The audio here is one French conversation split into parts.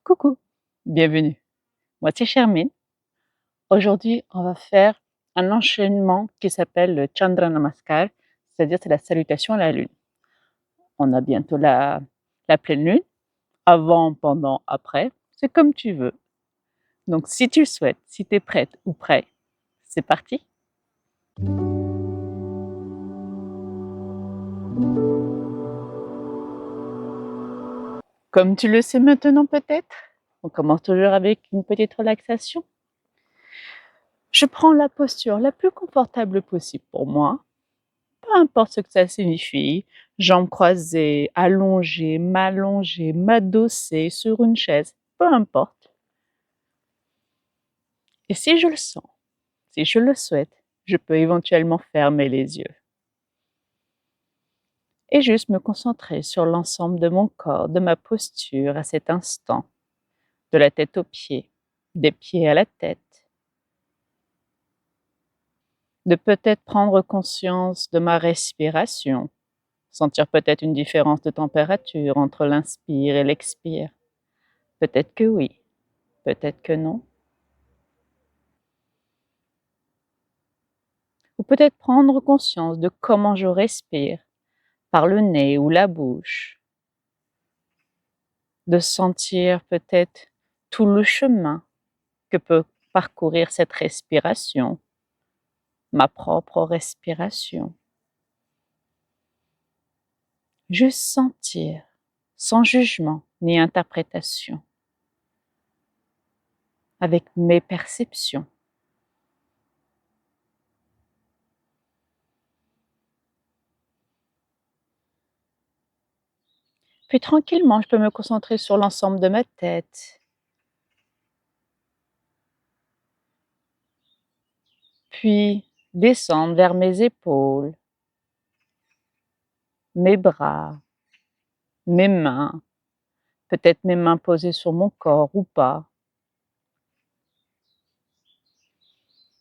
Coucou, bienvenue. Moi, c'est Charmine. Aujourd'hui, on va faire un enchaînement qui s'appelle le Chandra Namaskar, c'est-à-dire c'est la salutation à la lune. On a bientôt la pleine lune, avant, pendant, après, c'est comme tu veux. Donc, si tu le souhaites, si tu es prête ou prêt, c'est parti. Comme tu le sais maintenant peut-être, on commence toujours avec une petite relaxation. Je prends la posture la plus confortable possible pour moi. Peu importe ce que ça signifie, jambes croisées, allongées, m'allonger, m'adosser sur une chaise, peu importe. Et si je le sens, si je le souhaite, je peux éventuellement fermer les yeux et juste me concentrer sur l'ensemble de mon corps, de ma posture à cet instant, de la tête aux pieds, des pieds à la tête, de peut-être prendre conscience de ma respiration, sentir peut-être une différence de température entre l'inspire et l'expire. Peut-être que oui, peut-être que non. Ou peut-être prendre conscience de comment je respire, par le nez ou la bouche. De sentir peut-être tout le chemin que peut parcourir cette respiration, ma propre respiration. Juste sentir, sans jugement ni interprétation, avec mes perceptions. Puis tranquillement, je peux me concentrer sur l'ensemble de ma tête. Puis descendre vers mes épaules, mes bras, mes mains, peut-être mes mains posées sur mon corps ou pas.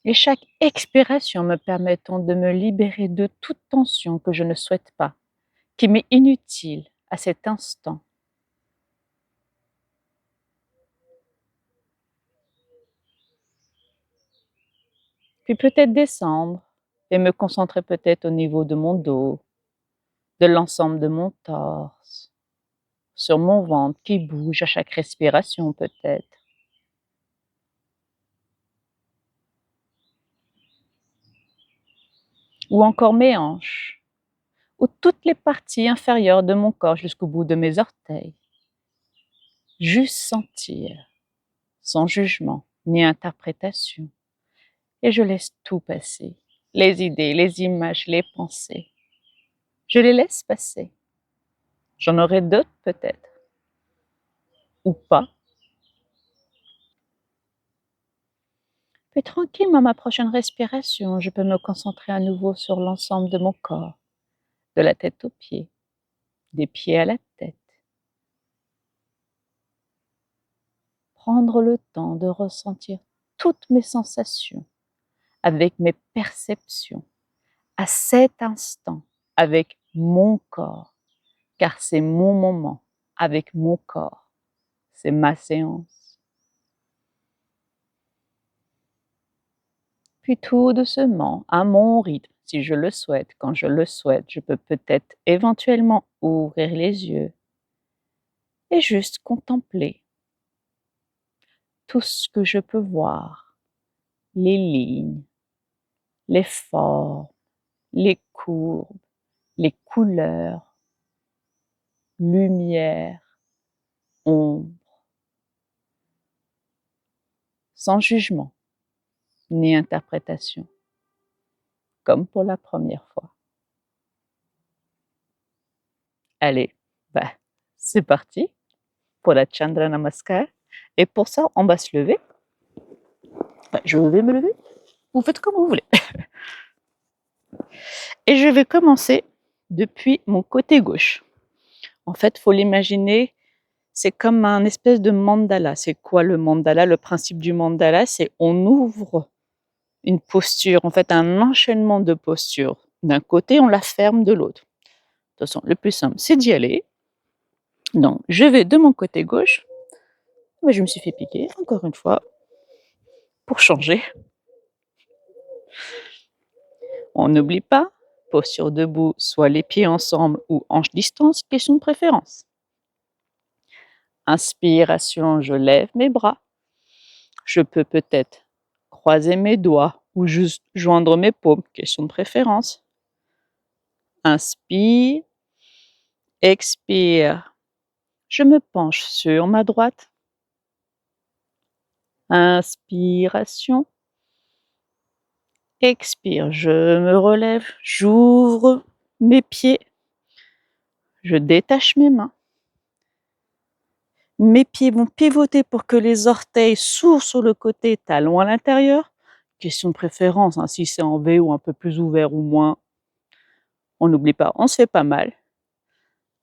Et chaque expiration me permettant de me libérer de toute tension que je ne souhaite pas, qui m'est inutile à cet instant. Puis peut-être descendre et me concentrer peut-être au niveau de mon dos, de l'ensemble de mon torse, sur mon ventre qui bouge à chaque respiration peut-être. Ou encore mes hanches, ou toutes les parties inférieures de mon corps jusqu'au bout de mes orteils. Juste sentir, sans jugement ni interprétation. Et je laisse tout passer, les idées, les images, les pensées. Je les laisse passer. J'en aurai d'autres peut-être, ou pas. Puis tranquillement, à ma prochaine respiration, je peux me concentrer à nouveau sur l'ensemble de mon corps, de la tête aux pieds, des pieds à la tête. Prendre le temps de ressentir toutes mes sensations avec mes perceptions, à cet instant, avec mon corps, car c'est mon moment avec mon corps, c'est ma séance. Puis tout doucement, à mon rythme, si je le souhaite, quand je le souhaite, je peux peut-être éventuellement ouvrir les yeux et juste contempler tout ce que je peux voir, les lignes, les formes, les courbes, les couleurs, lumière, ombre, sans jugement ni interprétation, comme pour la première fois. Allez, bah, c'est parti pour la Chandra Namaskar. Et pour ça, on va se lever. Bah, je vais me lever. Vous faites comme vous voulez. Et je vais commencer depuis mon côté gauche. En fait, il faut l'imaginer, c'est comme un espèce de mandala. C'est quoi le mandala? Le principe du mandala, c'est on ouvre une posture, en fait un enchaînement de postures. D'un côté, on la ferme de l'autre. De toute façon, le plus simple, c'est d'y aller. Donc, je vais de mon côté gauche Mais je me suis fait piquer, encore une fois, pour changer. On n'oublie pas, posture debout, soit les pieds ensemble ou hanches distance, question de préférence. Inspiration, je lève mes bras. Je peux peut-être croiser mes doigts ou juste joindre mes paumes, question de préférence. Inspire, expire. Je me penche sur ma droite. Inspiration. Expire, je me relève, j'ouvre mes pieds. Je détache mes mains. Mes pieds vont pivoter pour que les orteils s'ouvrent sur le côté, talons à l'intérieur. Question de préférence, hein, si c'est en V ou un peu plus ouvert ou moins. On n'oublie pas, on se fait pas mal.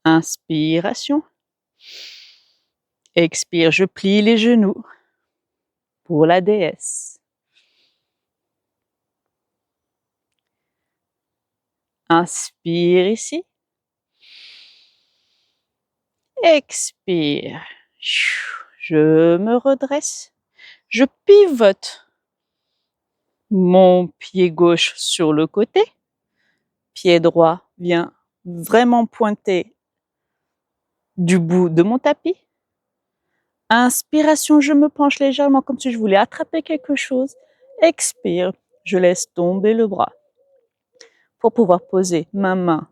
Inspiration. Expire, je plie les genoux pour la déesse. Inspire ici. Expire. Je me redresse. Je pivote mon pied gauche sur le côté. Pied droit vient vraiment pointer du bout de mon tapis. Inspiration, je me penche légèrement comme si je voulais attraper quelque chose. Expire, je laisse tomber le bras pour pouvoir poser ma main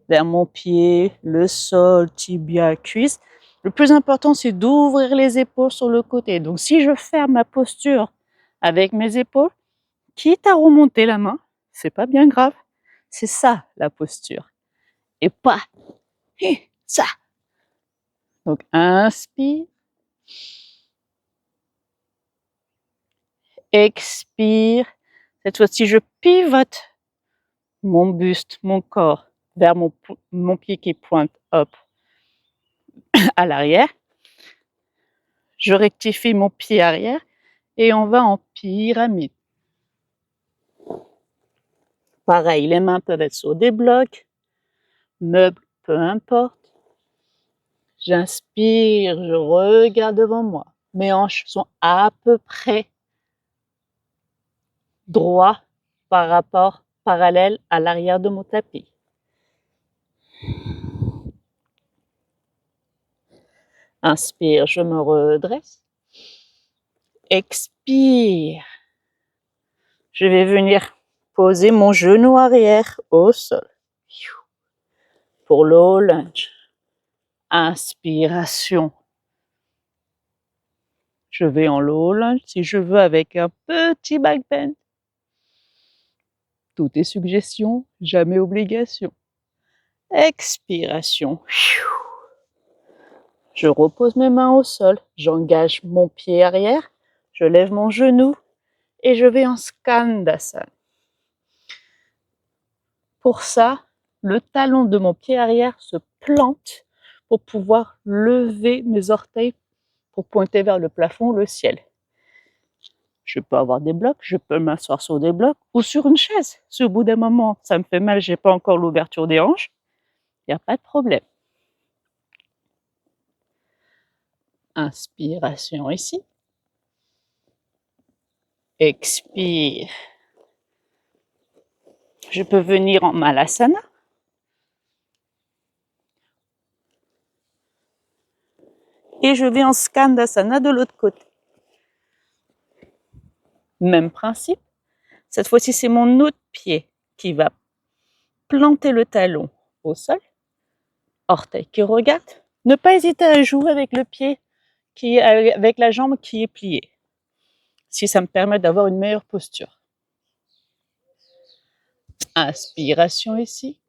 vers mon pied, le sol, tibia, cuisse. Le plus important, c'est d'ouvrir les épaules sur le côté. Donc, si je ferme ma posture avec mes épaules, quitte à remonter la main, c'est pas bien grave. C'est ça, la posture. Et pas ça. Donc, inspire. Expire. Cette fois-ci, je pivote mon buste, mon corps vers mon pied qui pointe à l'arrière. Je rectifie mon pied arrière et on va en pyramide. Pareil, les mains peuvent être sur des blocs, meubles, peu importe. J'inspire, je regarde devant moi. Mes hanches sont à peu près droits par rapport parallèle à l'arrière de mon tapis. Inspire, je me redresse. Expire. Je vais venir poser mon genou arrière au sol. Pour le haut lunge. Inspiration. Je vais en low lunge si je veux avec un petit back bend. Tout est suggestion, jamais obligation. Expiration. Je repose mes mains au sol, j'engage mon pied arrière, je lève mon genou et je vais en Skandasana. Pour ça, le talon de mon pied arrière se plante pour pouvoir lever mes orteils pour pointer vers le plafond, le ciel. Je peux avoir des blocs, je peux m'asseoir sur des blocs ou sur une chaise. Si au bout d'un moment, ça me fait mal, j'ai pas encore l'ouverture des hanches, il n'y a pas de problème. Inspiration ici. Expire. Je peux venir en Malasana. Et je vais en Skandasana de l'autre côté. Même principe. Cette fois-ci, c'est mon autre pied qui va planter le talon au sol. Orteil qui regarde. Ne pas hésiter à jouer avec le pied, avec la jambe qui est pliée. Si ça me permet d'avoir une meilleure posture. Inspiration ici.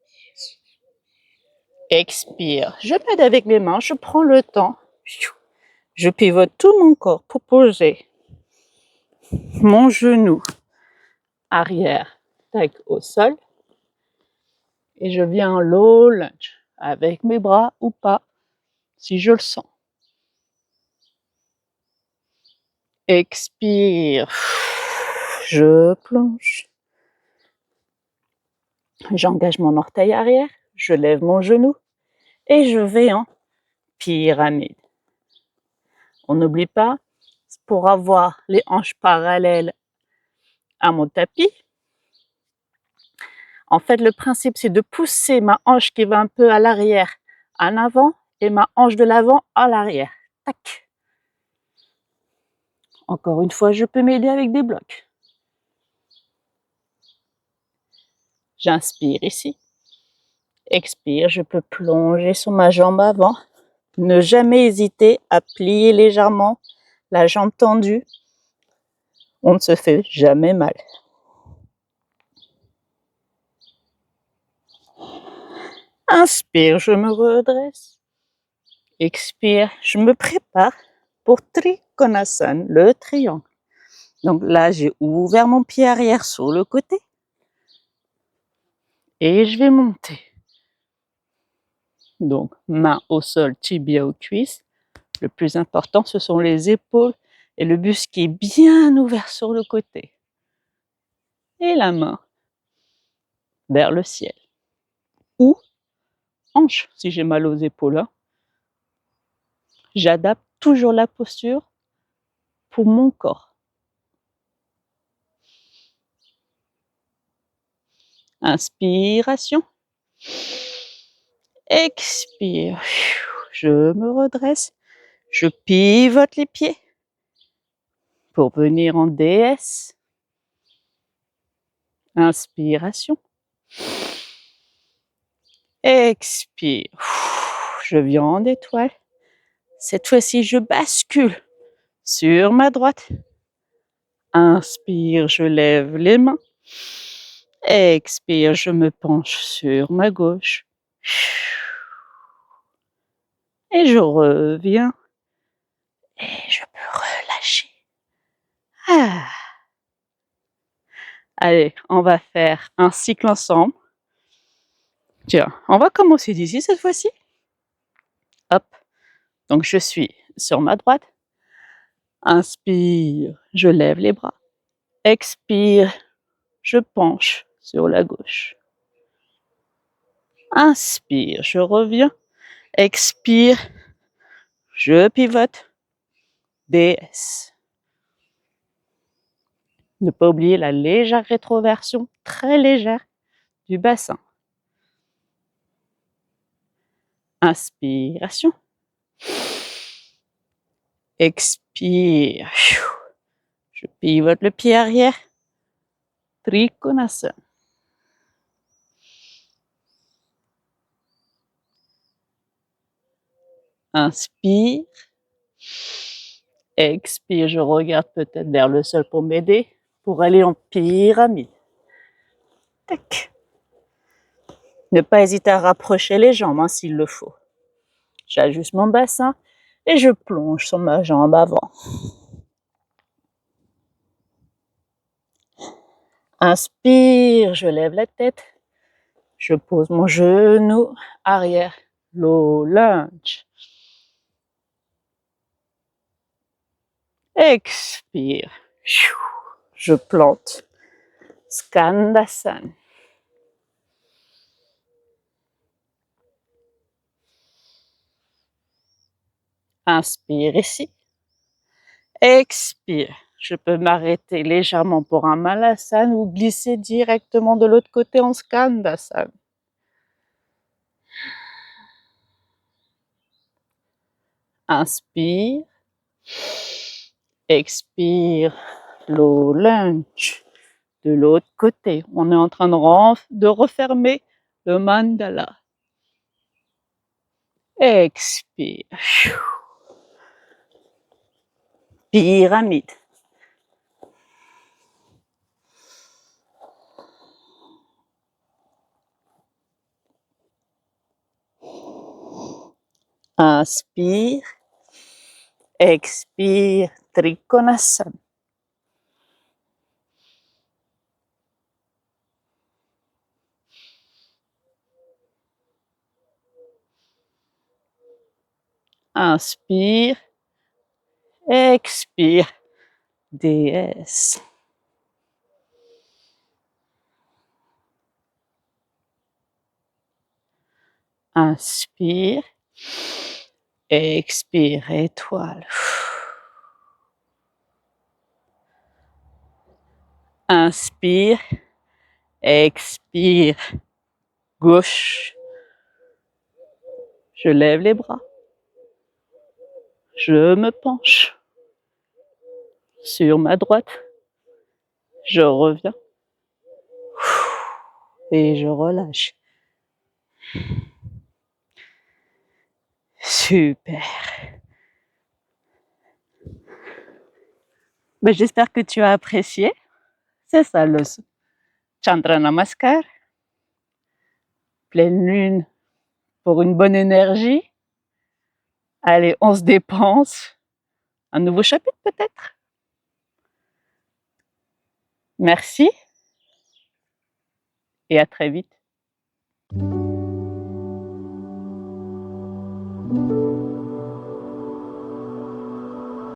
Expire. Je m'aide avec mes mains, je prends le temps. Je pivote tout mon corps pour poser mon genou arrière au sol. Et je viens en low lunge avec mes bras ou pas, si je le sens. Expire. Je plonge. J'engage mon orteil arrière, je lève mon genou et je vais en pyramide. On n'oublie pas, pour avoir les hanches parallèles à mon tapis, en fait, le principe, c'est de pousser ma hanche qui va un peu à l'arrière en avant et ma hanche de l'avant à l'arrière. Tac. Encore une fois, je peux m'aider avec des blocs. J'inspire ici. Expire, je peux plonger sur ma jambe avant. Ne jamais hésiter à plier légèrement la jambe tendue. On ne se fait jamais mal. Inspire, je me redresse. Expire, je me prépare pour Trikonasana, le triangle. Donc là, j'ai ouvert mon pied arrière sur le côté. Et je vais monter. Donc, main au sol, tibia aux cuisses. Le plus important, ce sont les épaules et le buste qui est bien ouvert sur le côté. Et la main vers le ciel. Ou hanche, si j'ai mal aux épaules. Hein. J'adapte toujours la posture pour mon corps. Inspiration. Expire. Je me redresse. Je pivote les pieds pour venir en DS. Inspiration. Expire. Je viens en étoile. Cette fois-ci, je bascule sur ma droite. Inspire, je lève les mains. Expire, je me penche sur ma gauche. Et je reviens. Et je peux relâcher. Ah. Allez, on va faire un cycle ensemble. Tiens, on va commencer d'ici cette fois-ci. Hop. Donc, je suis sur ma droite. Inspire, je lève les bras. Expire, je penche sur la gauche. Inspire, je reviens. Expire, je pivote. DS. Ne pas oublier la légère rétroversion, très légère, du bassin. Inspiration. Expire. Je pivote le pied arrière. Trikonasana. Inspire. Expire, je regarde peut-être vers le sol pour m'aider, pour aller en pyramide. Tac. Ne pas hésiter à rapprocher les jambes hein, s'il le faut. J'ajuste mon bassin et je plonge sur ma jambe avant. Inspire, je lève la tête. Je pose mon genou arrière, low lunge. Expire. Je plante. Skandasana. Inspire ici. Expire. Je peux m'arrêter légèrement pour un malasana ou glisser directement de l'autre côté en skandasana. Inspire. Expire. Low lunge. De l'autre côté, on est en train de refermer le mandala. Expire. Pyramide. Inspire. Expire. Trikonasana. Inspire. Expire. DS. Inspire. Expire, étoile. Inspire, expire. Gauche. Je lève les bras. Je me penche. Sur ma droite. Je reviens. Et je relâche. Super. Ben, j'espère que tu as apprécié. C'est ça le Chandra Namaskar. Pleine lune pour une bonne énergie. Allez, on se dépense. Un nouveau chapitre peut-être. Merci et à très vite.